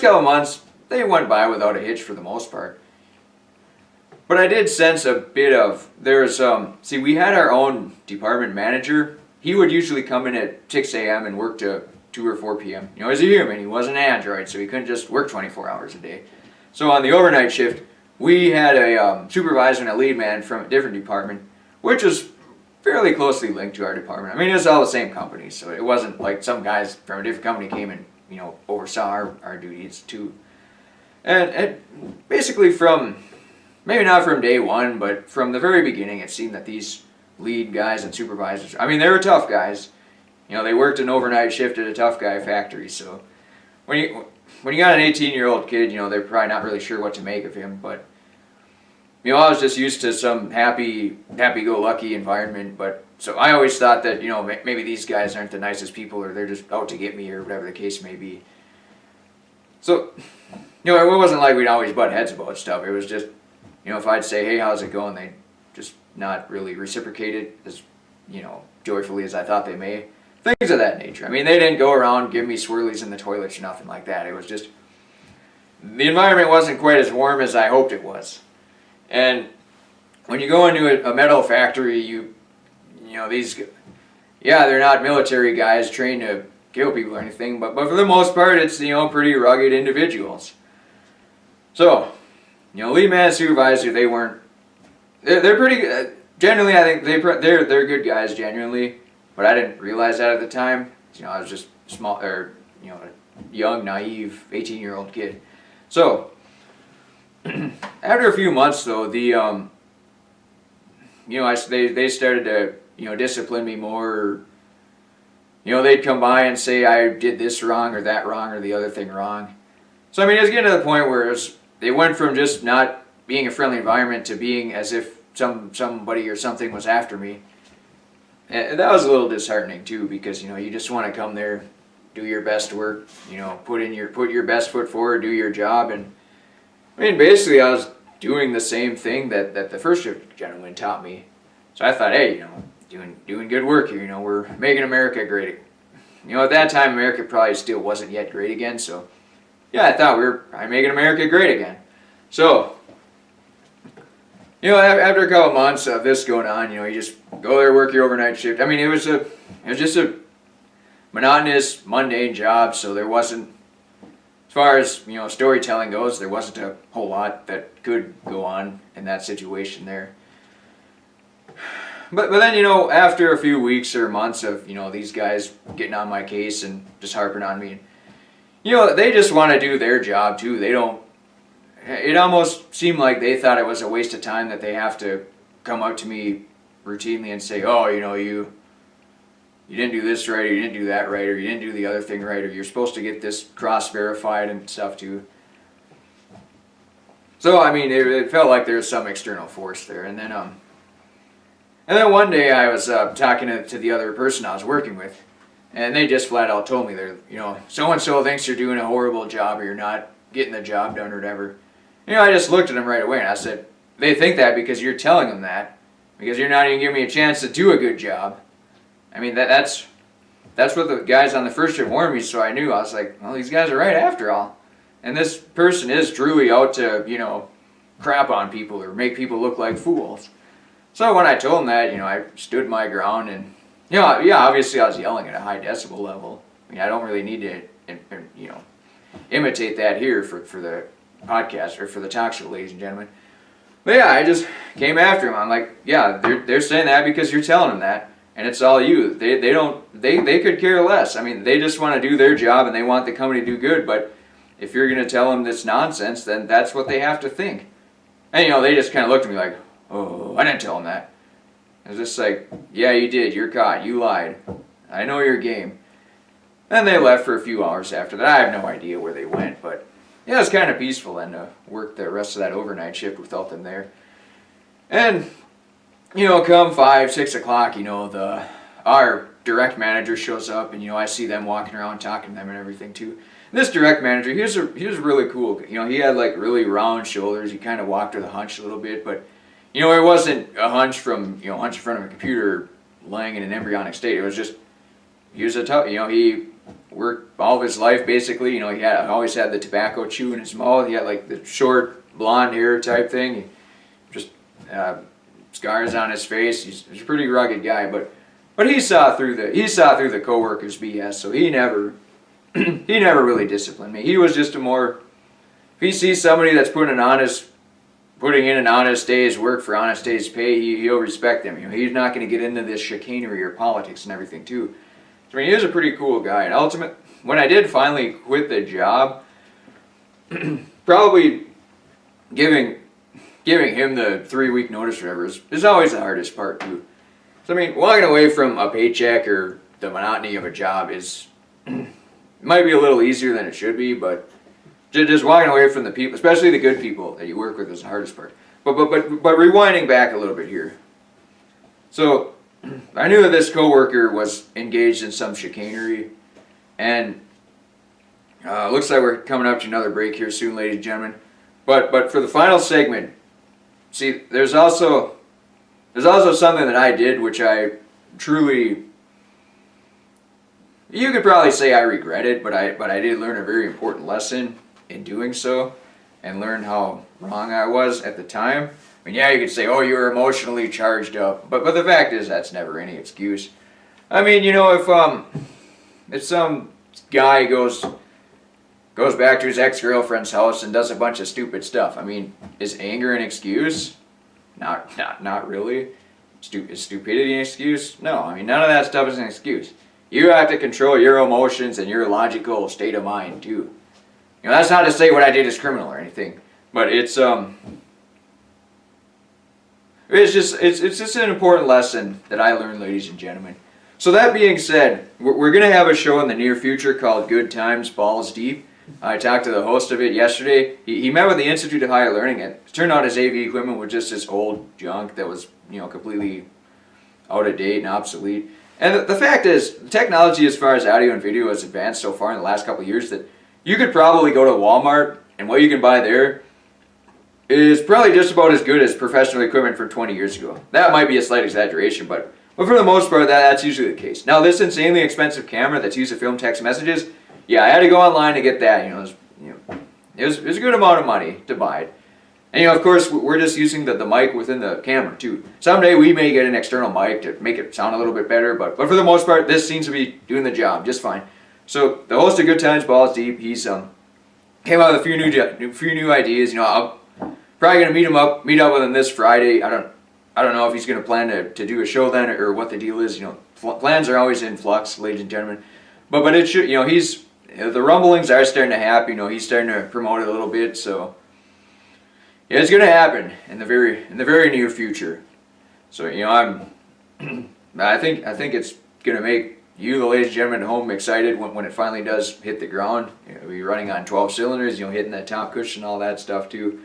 couple months, they went by without a hitch for the most part. But I did sense a bit of, we had our own department manager. He would usually come in at 6 a.m. and work to 2 or 4 p.m. As a human, he wasn't an android, so he couldn't just work 24 hours a day. So on the overnight shift, we had a supervisor and a lead man from a different department, which was fairly closely linked to our department. It's all the same company, so it wasn't like some guys from a different company came and, oversaw our duties too. And basically maybe not from day one, but from the very beginning, it seemed that these lead guys and supervisors, they were tough guys. They worked an overnight shift at a tough guy factory, so when you got an 18-year-old kid, they're probably not really sure what to make of him, but I was just used to some happy-go-lucky environment, but so I always thought that, maybe these guys aren't the nicest people or they're just out to get me or whatever the case may be. So, it wasn't like we'd always butt heads about stuff. It was just, if I'd say, hey, how's it going, they'd just not really reciprocate it as, joyfully as I thought they may. Things of that nature. They didn't go around giving me swirlies in the toilets or nothing like that. It was just, the environment wasn't quite as warm as I hoped it was. And when you go into a metal factory, they're not military guys trained to kill people or anything, but for the most part, it's, pretty rugged individuals. So, lead man and supervisor, they're pretty, generally I think they're good guys genuinely, but I didn't realize that at the time. I was just small, or, young, naive 18-year-old kid. So after a few months, though, they started to discipline me more. They'd come by and say I did this wrong or that wrong or the other thing wrong. So I mean, it was getting to the point where they went from just not being a friendly environment to being as if somebody or something was after me. And that was a little disheartening too, because you just want to come there, do your best work, put your best foot forward, do your job. And I mean, basically I was doing the same thing that the first shift gentleman taught me. So I thought, hey, doing good work here, we're making America great. At that time America probably still wasn't yet great again, so yeah, I thought I'm making America great again. So after a couple months of this going on, you just go there, work your overnight shift. I mean, it was just a monotonous, mundane job, so there wasn't, as far as storytelling goes, there wasn't a whole lot that could go on in that situation there. But then after a few weeks or months of these guys getting on my case and just harping on me, they just want to do their job too. They don't. It almost seemed like they thought it was a waste of time that they have to come up to me routinely and say, oh, you didn't do this right, or you didn't do that right, or you didn't do the other thing right, or you're supposed to get this cross-verified and stuff too. So I mean, it felt like there was some external force there. And then one day I was talking to the other person I was working with, and they just flat out told me, so-and-so thinks you're doing a horrible job, or you're not getting the job done or whatever. I just looked at them right away and I said, they think that because you're telling them that, because you're not even giving me a chance to do a good job. I mean, that's what the guys on the first shift warned me, so I knew. I was like, well, these guys are right after all. And this person is truly out to, crap on people or make people look like fools. So when I told them that, I stood my ground and, obviously I was yelling at a high decibel level. I mean, I don't really need to, imitate that here for the podcast or for the talk show, ladies and gentlemen. But yeah, I just came after him. I'm like, yeah, they're saying that because you're telling them that, and it's all you. They could care less. I mean, they just want to do their job and they want the company to do good. But if you're going to tell them this nonsense, then that's what they have to think. And they just kind of looked at me like, oh, I didn't tell them that. I was just like, yeah, you did. You're caught. You lied. I know your game. And they left for a few hours after that. I have no idea where they went, but yeah, it was kind of peaceful then to work the rest of that overnight shift without them there. And, come 5, 6 o'clock, our direct manager shows up, and, I see them walking around talking to them and everything too. And this direct manager, he was really cool. He had like really round shoulders. He kind of walked with a hunch a little bit, but, it wasn't a hunch from, hunch in front of a computer laying in an embryonic state. It was just, he was a tough, he worked all of his life basically. He always had the tobacco chew in his mouth. He had like the short blonde hair type thing. He just scars on his face. He's a pretty rugged guy, but he saw through the coworkers' BS. So he never really disciplined me. He was just if he sees somebody that's putting in an honest day's work for honest day's pay, he'll respect them. He's not going to get into this chicanery or politics and everything too. I mean, he was a pretty cool guy. And when I did finally quit the job, probably giving him the 3-week notice or whatever is always the hardest part too. So I mean, walking away from a paycheck or the monotony of a job might be a little easier than it should be, but just walking away from the people, especially the good people that you work with, is the hardest part. But rewinding back a little bit here. So I knew that this coworker was engaged in some chicanery, and looks like we're coming up to another break here soon, ladies and gentlemen. But for the final segment, see, there's also something that I did which I truly, you could probably say I regret it, but I did learn a very important lesson in doing so, and learn how wrong I was at the time. I mean, yeah, you could say, oh, you were emotionally charged up, but the fact is that's never any excuse. I mean, if some guy goes back to his ex-girlfriend's house and does a bunch of stupid stuff, I mean, is anger an excuse? Not really. Is stupidity an excuse? No, I mean, none of that stuff is an excuse. you have to control your emotions and your logical state of mind too. You know, that's not to say what I did is criminal or anything, but it's just an important lesson that I learned, ladies and gentlemen. So that being said, we're going to have a show in the near future called Good Times Balls Deep. I talked to the host of it yesterday. He met with the Institute of Higher Learning, and it turned out his AV equipment was just this old junk that was, you know, completely out of date and obsolete. And the fact is, the technology as far as audio and video has advanced so far in the last couple of years that you could probably go to Walmart and what you can buy there is probably just about as good as professional equipment from 20 years ago. That might be a slight exaggeration, but for the most part, that's usually the case. Now, this insanely expensive camera that's used to film text messages, yeah, I had to go online to get that. It was a good amount of money to buy it. And of course, we're just using the mic within the camera too. Someday we may get an external mic to make it sound a little bit better, but for the most part, this seems to be doing the job just fine. So the host of Good Times Balls Deep, he's came out with a few new ideas. I'm probably gonna meet up with him this Friday. I don't know if he's gonna plan to do a show then or what the deal is. Plans are always in flux, ladies and gentlemen. But it should, the rumblings are starting to happen. He's starting to promote it a little bit, so yeah, it's gonna happen in the very near future. So I think it's gonna make you, the ladies and gentlemen at home, excited when it finally does hit the ground. We'll be running on 12 cylinders, hitting that top cushion, all that stuff too.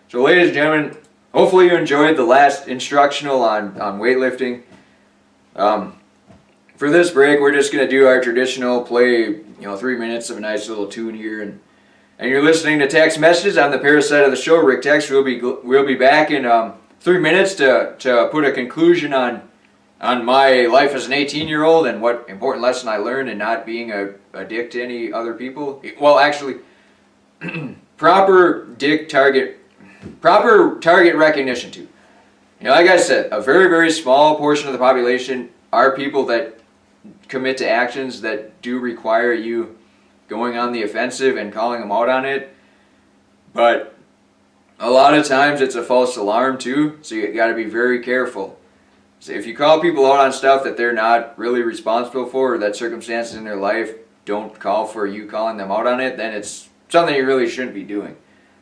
So ladies and gentlemen, hopefully you enjoyed the last instructional on weightlifting. For this break, we're just going to do our traditional play, 3 minutes of a nice little tune here. And you're listening to Text Messages. I'm the parasite of the show, Rick Tex. We'll be back in 3 minutes to put a conclusion on my life as an 18-year-old and what important lesson I learned in not being a dick to any other people. Well, actually, proper target recognition too. Like I said, a very, very small portion of the population are people that commit to actions that do require you going on the offensive and calling them out on it. But a lot of times it's a false alarm too, so you got to be very careful. So if you call people out on stuff that they're not really responsible for, or that circumstances in their life don't call for you calling them out on it, then it's something you really shouldn't be doing.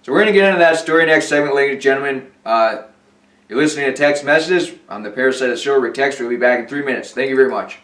So we're going to get into that story next segment, ladies and gentlemen. You're listening to Text Messages. I'm the parasite of the show, Rick Tex. We'll be back in 3 minutes. Thank you very much.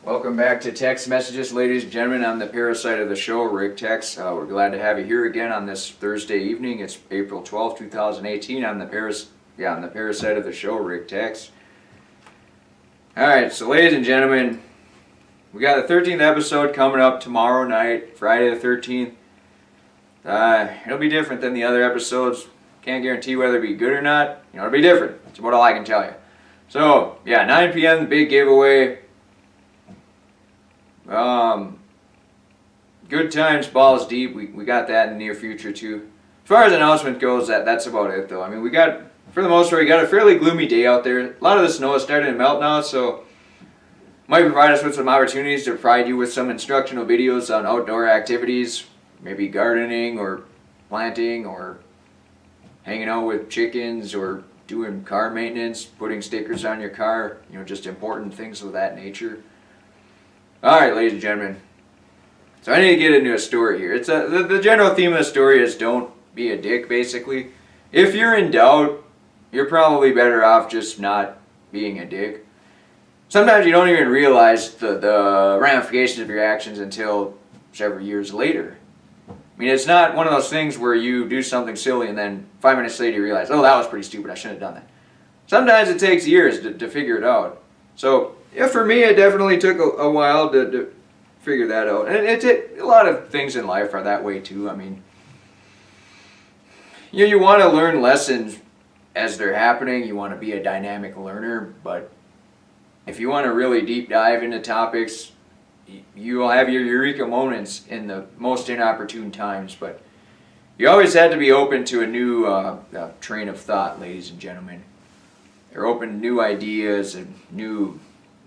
Welcome back to Text Messages, ladies and gentlemen. I'm the parasite of the show, Rick Tex. We're glad to have you here again on this Thursday evening. It's April 12th, 2018. I'm the parasite of the show, Rick Tex. All right, so ladies and gentlemen, we got the 13th episode coming up tomorrow night, Friday the 13th. It'll be different than the other episodes. Can't guarantee whether it'll be good or not. It'll be different. That's about all I can tell you. So, yeah, 9 p.m., the big giveaway. Good times, balls deep. We got that in the near future too. As far as announcement goes, that's about it though. I mean, for the most part, we got a fairly gloomy day out there. A lot of the snow is starting to melt now, so might provide us with some opportunities to provide you with some instructional videos on outdoor activities, maybe gardening or planting or hanging out with chickens or doing car maintenance, putting stickers on your car, just important things of that nature. Alright, ladies and gentlemen, so I need to get into a story here. It's the general theme of the story is don't be a dick, basically. If you're in doubt, you're probably better off just not being a dick. Sometimes you don't even realize the ramifications of your actions until several years later. I mean, it's not one of those things where you do something silly and then 5 minutes later you realize, oh, that was pretty stupid, I shouldn't have done that. Sometimes it takes years to figure it out. So, yeah, for me, it definitely took a while to figure that out. And a lot of things in life are that way too. I mean, you want to learn lessons as they're happening. You want to be a dynamic learner, but if you want to really deep dive into topics, you'll have your eureka moments in the most inopportune times. But you always have to be open to a new train of thought, ladies and gentlemen. You're open to new ideas and new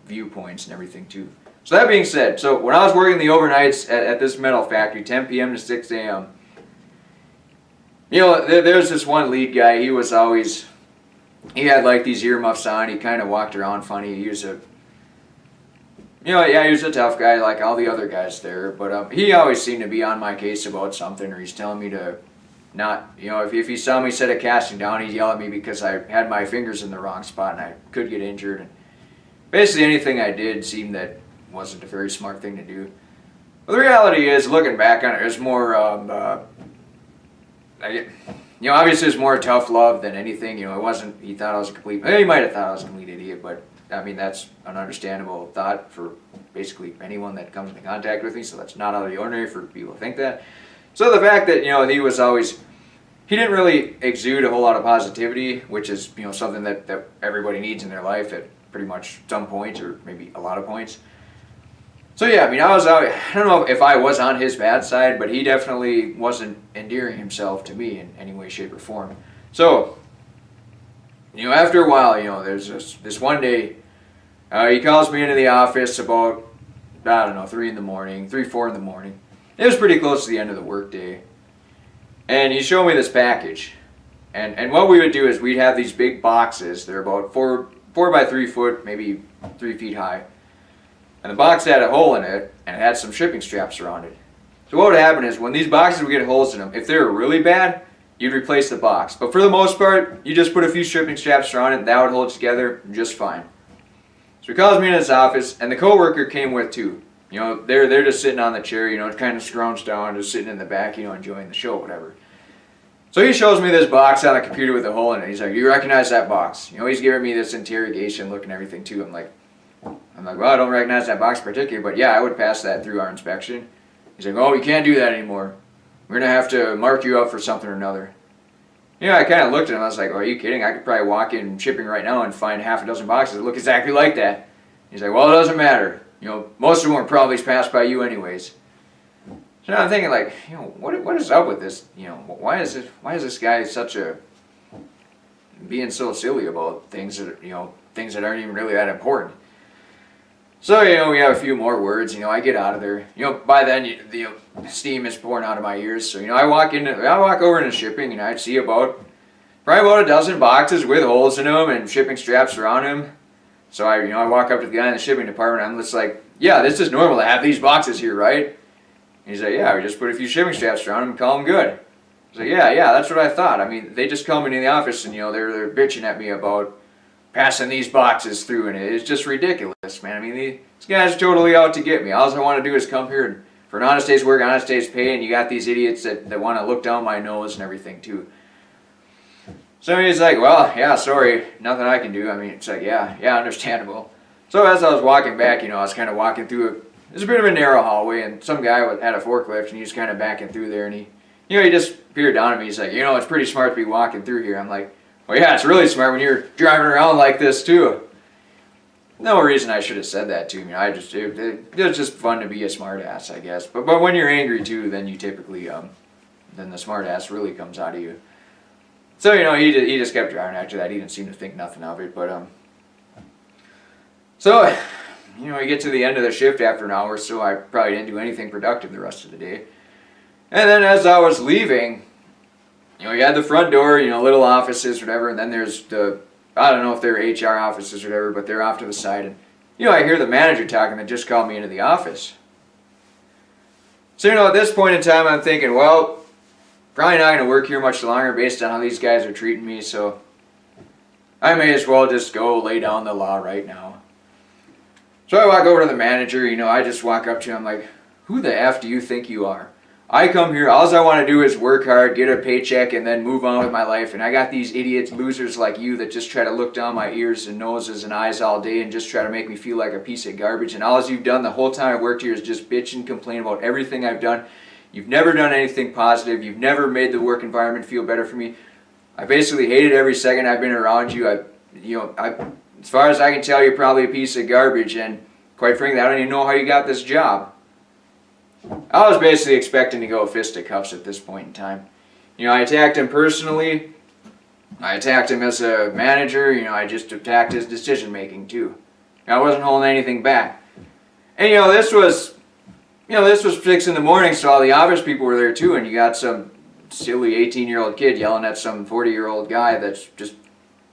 viewpoints and everything too. So that being said, so when I was working the overnights at this metal factory, 10 p.m. to 6 a.m., there's this one lead guy. He had like these earmuffs on. He kind of walked around funny. He was he was a tough guy like all the other guys there. But he always seemed to be on my case about something, or he's telling me to not, if he saw me set a casting down, he'd yell at me because I had my fingers in the wrong spot and I could get injured. And basically anything I did seemed that wasn't a very smart thing to do. But the reality is, looking back on it, it's more, obviously it's more tough love than anything. It wasn't, he thought I was a complete, he might have thought I was a complete idiot, but I mean, that's an understandable thought for basically anyone that comes into contact with me, so that's not out of the ordinary for people to think that. So the fact that, he didn't really exude a whole lot of positivity, which is, something that everybody needs in their life at pretty much some point, or maybe a lot of points. So yeah, I mean, I don't know if I was on his bad side, but he definitely wasn't endearing himself to me in any way, shape, or form. So, after a while, there's this one day, he calls me into the office about, 3 in the morning, 4 in the morning. It was pretty close to the end of the workday. And he showed me this package. And what we would do is we'd have these big boxes. They're about 4 by 3 foot, maybe 3 feet high. And the box had a hole in it, and it had some shipping straps around it. So what would happen is, when these boxes would get holes in them, if they were really bad, you'd replace the box. But for the most part, you just put a few shipping straps around it, and that would hold it together just fine. So he calls me in his office, and the coworker came with too. They're just sitting on the chair, kind of scrounched down, just sitting in the back, enjoying the show, whatever. So he shows me this box on the computer with a hole in it. He's like, "You recognize that box?" He's giving me this interrogation look and everything too. I'm like, well, I don't recognize that box particularly, but yeah, I would pass that through our inspection. He's like, "Oh, you can't do that anymore. We're going to have to mark you up for something or another." I kind of looked at him. I was like, "Oh, are you kidding? I could probably walk in shipping right now and find half a dozen boxes that look exactly like that." He's like, "Well, it doesn't matter. Most of them were probably passed by you anyways." So I'm thinking, like, what is up with this? Why is this guy being so silly about things that aren't even really that important? So, we have a few more words. I get out of there. By then, the steam is pouring out of my ears. So, I walk over into shipping, and I see probably about a dozen boxes with holes in them and shipping straps around them. So I walk up to the guy in the shipping department. I'm just like, "Yeah, this is normal to have these boxes here, right?" And he's like, "Yeah, we just put a few shipping straps around them and call them good." I was like, yeah, that's what I thought. I mean, they just come into the office and they're bitching at me about passing these boxes through, and it's just ridiculous, man. I mean, these guys are totally out to get me. All I want to do is come here and for an honest day's work, honest day's pay, and you got these idiots that want to look down my nose and everything too. So he's like, well, yeah, sorry, nothing I can do. I mean, it's like, yeah, understandable. So as I was walking back, I was kind of walking through it's a bit of a narrow hallway, and some guy had a forklift, and he was kind of backing through there, and he just peered down at me. He's like, it's pretty smart to be walking through here. I'm like, well, yeah, it's really smart when you're driving around like this too. No reason I should have said that to him. It was just fun to be a smart ass, I guess. But when you're angry too, then you typically then the smart ass really comes out of you. So he just kept driving after that. He didn't seem to think nothing of it. But so we get to the end of the shift after an hour, so I probably didn't do anything productive the rest of the day. And then as I was leaving, you had the front door, little offices, whatever, and then there's I don't know if they're HR offices or whatever, but they're off to the side. And, I hear the manager talking that just called me into the office. So, at this point in time, I'm thinking, well, probably not going to work here much longer based on how these guys are treating me, so I may as well just go lay down the law right now. So I walk over to the manager, I just walk up to him, I'm like, who the F do you think you are? I come here, all I want to do is work hard, get a paycheck, and then move on with my life. And I got these idiots, losers like you that just try to look down my ears and noses and eyes all day and just try to make me feel like a piece of garbage. And all you've done the whole time I've worked here is just bitch and complain about everything I've done. You've never done anything positive. You've never made the work environment feel better for me. I basically hated every second I've been around you. As far as I can tell, you're probably a piece of garbage. And quite frankly, I don't even know how you got this job. I was basically expecting to go fisticuffs at this point in time. I attacked him personally. I attacked him as a manager. I just attacked his decision making too. I wasn't holding anything back. And this was 6 in the morning, so all the office people were there too, and you got some silly 18-year-old kid yelling at some 40-year-old guy that's just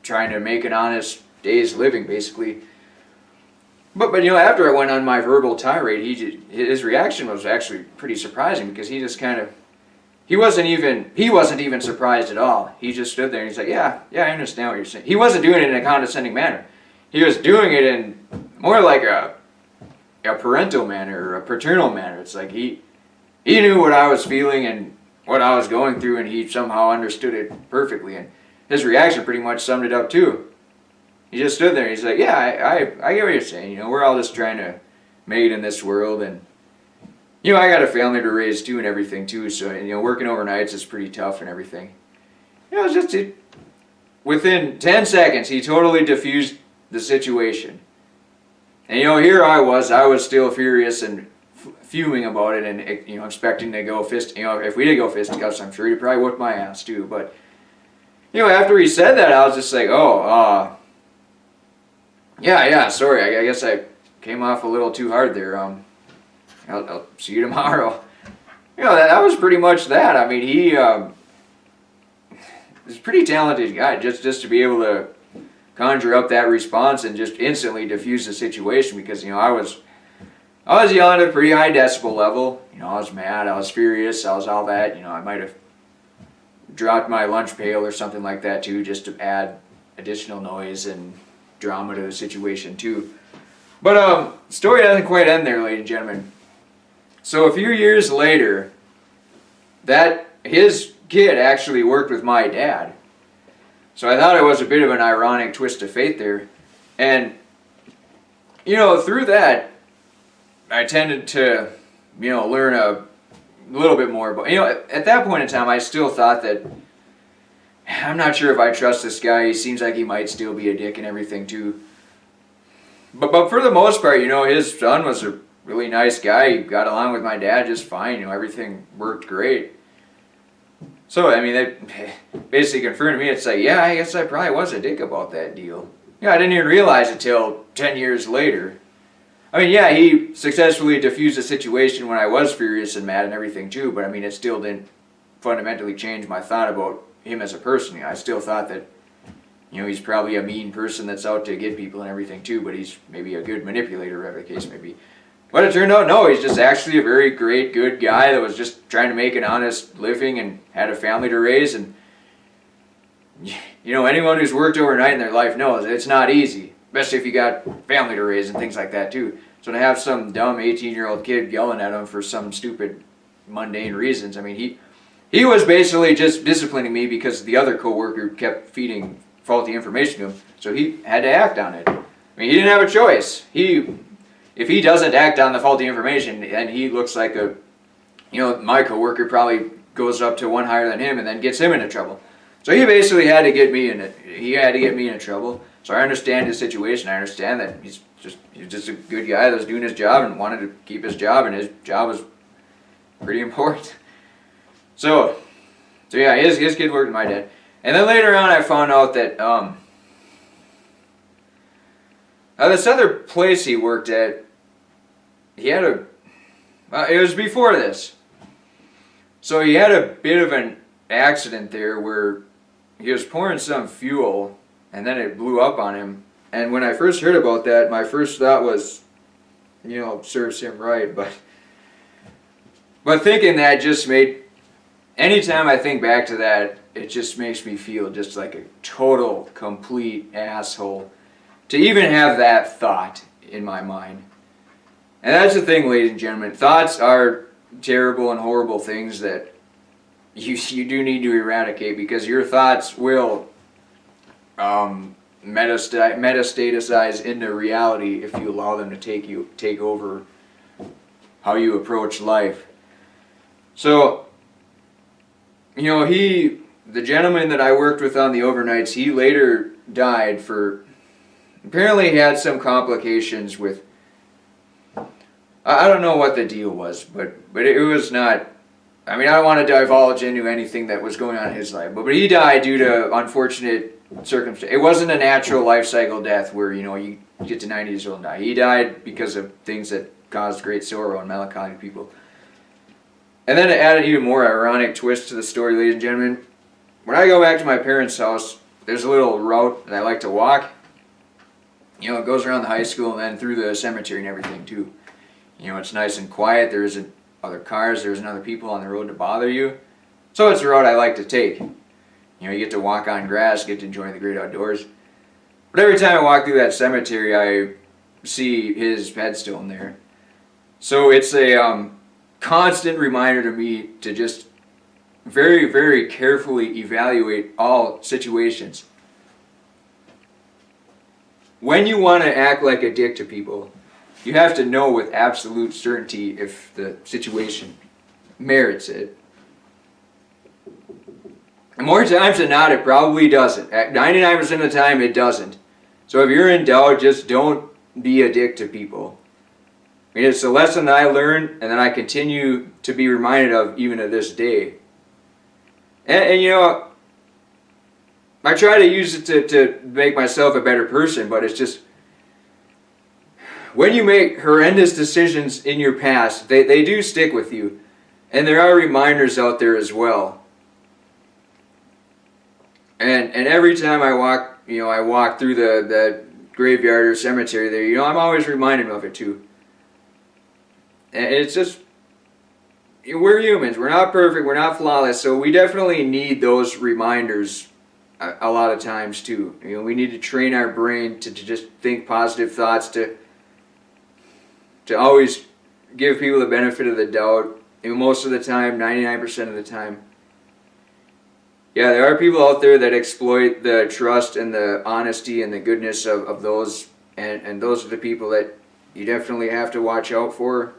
trying to make an honest day's living, basically. But after I went on my verbal tirade, his reaction was actually pretty surprising, because he just kind of, he wasn't even surprised at all. He just stood there and he's like, yeah, I understand what you're saying. He wasn't doing it in a condescending manner. He was doing it in more like a parental manner, or a paternal manner. It's like he knew what I was feeling and what I was going through, and he somehow understood it perfectly. And his reaction pretty much summed it up too. He just stood there and he's like, yeah, I get what you're saying. We're all just trying to make it in this world. And, I got a family to raise too and everything too. So, working overnights is pretty tough and everything. It's just, within 10 seconds, he totally diffused the situation. And, here I was still furious and fuming about it, and, expecting to go if we did go fisticuffs, I'm sure he'd probably whip my ass too. But, after he said that, I was just like, yeah, sorry, I guess I came off a little too hard there. I'll see you tomorrow. That was pretty much that. I mean, he is a pretty talented guy, just to be able to conjure up that response and just instantly diffuse the situation, because, I was yelling at a pretty high decibel level. I was mad, I was furious, I was all that. I might have dropped my lunch pail or something like that too, just to add additional noise and drama to the situation too. But story doesn't quite end there, ladies and gentlemen. So a few years later, his kid actually worked with my dad. So I thought it was a bit of an ironic twist of fate there. And through that, I tended to learn a little bit more. But at that point in time, I still thought that, I'm not sure if I trust this guy. He seems like he might still be a dick and everything too. But for the most part, his son was a really nice guy. He got along with my dad just fine. Everything worked great. So, I mean, that basically confirmed to me, it's like, yeah, I guess I probably was a dick about that deal. I didn't even realize it till 10 years later. I mean, yeah, he successfully diffused the situation when I was furious and mad and everything too, but I mean, it still didn't fundamentally change my thought about him as a person. I still thought that, he's probably a mean person that's out to get people and everything too, but he's maybe a good manipulator, whatever the case may be. But it turned out, no, he's just actually a very great, good guy that was just trying to make an honest living and had a family to raise. And anyone who's worked overnight in their life knows it's not easy, especially if you got family to raise and things like that too. So to have some dumb 18-year-old kid yelling at him for some stupid, mundane reasons, I mean, he was basically just disciplining me because the other coworker kept feeding faulty information to him, so he had to act on it. I mean, he didn't have a choice. If he doesn't act on the faulty information, then he looks like my coworker probably goes up to one higher than him and then gets him into trouble. So he basically had to get me in it. He had to get me into trouble. So I understand his situation. I understand that he's just a good guy that was doing his job and wanted to keep his job, and his job was pretty important. So yeah, his kid worked with my dad. And then later on I found out that this other place he worked at, he had it was before this. So he had a bit of an accident there where he was pouring some fuel and then it blew up on him. And when I first heard about that, my first thought was, serves him right. But thinking that just made, anytime I think back to that, it just makes me feel just like a total, complete asshole to even have that thought in my mind. And that's the thing, ladies and gentlemen. Thoughts are terrible and horrible things that you do need to eradicate, because your thoughts will metastasize into reality if you allow them to take over how you approach life. So, the gentleman that I worked with on the overnights, he later died apparently he had some complications with, I don't know what the deal was, but it was not, I don't want to divulge into anything that was going on in his life, but he died due to unfortunate circumstances. It wasn't a natural life cycle death where, you get to 90 years old and die. He died because of things that caused great sorrow and melancholy to people. And then to add an even more ironic twist to the story, ladies and gentlemen, when I go back to my parents' house, there's a little route that I like to walk. It goes around the high school and then through the cemetery and everything too. It's nice and quiet. There isn't other cars. There isn't other people on the road to bother you. So it's a route I like to take. You get to walk on grass, get to enjoy the great outdoors. But every time I walk through that cemetery, I see his headstone there. So it's a constant reminder to me to just very, very carefully evaluate all situations. When you want to act like a dick to people, you have to know with absolute certainty if the situation merits it. And more times than not, it probably doesn't. At 99% of the time, it doesn't. So if you're in doubt, just don't be a dick to people. It's a lesson that I learned and that I continue to be reminded of even to this day. And I try to use it to make myself a better person, but it's just, when you make horrendous decisions in your past, they do stick with you. And there are reminders out there as well. And every time I walk through the graveyard or cemetery there, I'm always reminded of it too. And it's just, we're humans, we're not perfect, we're not flawless, so we definitely need those reminders a lot of times too. We need to train our brain to just think positive thoughts, to always give people the benefit of the doubt. Most of the time, 99% of the time. Yeah, there are people out there that exploit the trust and the honesty and the goodness of those, and those are the people that you definitely have to watch out for.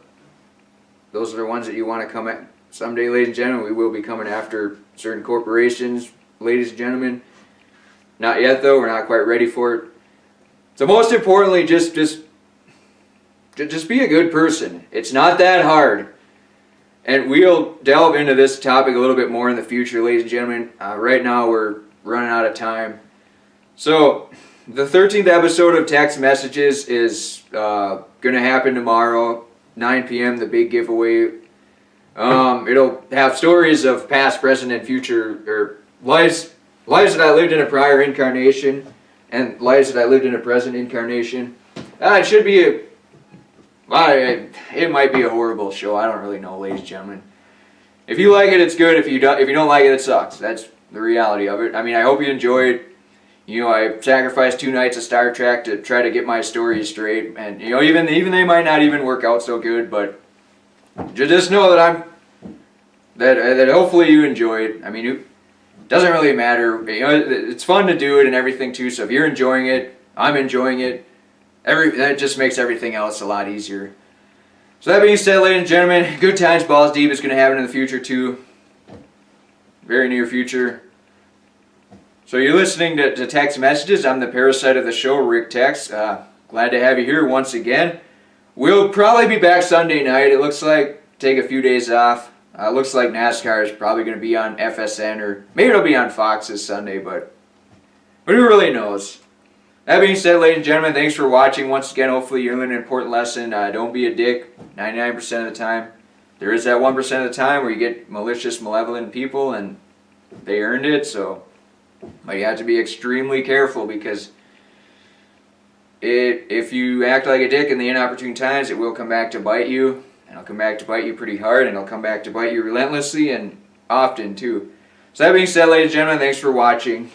Those are the ones that you want to come at. Someday, ladies and gentlemen, we will be coming after certain corporations, ladies and gentlemen. Not yet, though. We're not quite ready for it. So most importantly, just be a good person. It's not that hard. And we'll delve into this topic a little bit more in the future, ladies and gentlemen. Right now, we're running out of time. So, the 13th episode of Text Messages is going to happen tomorrow, 9 p.m., the big giveaway. It'll have stories of past, present, and future, or lives that I lived in a prior incarnation, and lives that I lived in a present incarnation. It should be it might be a horrible show. I don't really know, ladies and gentlemen. If you like it, it's good. If you don't like it, it sucks. That's the reality of it. I hope you enjoy it. I sacrificed 2 nights of Star Trek to try to get my story straight, and even they might not even work out so good, but just know that that hopefully you enjoy it. I mean, it doesn't really matter. It's fun to do it and everything too. So if you're enjoying it, I'm enjoying it. That just makes everything else a lot easier. So that being said, ladies and gentlemen, good times, balls deep is going to happen in the future too. Very near future. So you're listening to Text Messages. I'm the parasite of the show, Rick Tex. Glad to have you here once again. We'll probably be back Sunday night. It looks like take a few days off. Looks like NASCAR is probably going to be on FSN, or maybe it'll be on Fox this Sunday, but who really knows? That being said, ladies and gentlemen, thanks for watching once again. Hopefully you learned an important lesson. Don't be a dick 99% of the time. There is that 1% of the time where you get malicious, malevolent people, and they earned it, so... But you have to be extremely careful, because if you act like a dick in the inopportune times, it will come back to bite you. And it'll come back to bite you pretty hard, and it'll come back to bite you relentlessly and often too. So that being said, ladies and gentlemen, thanks for watching.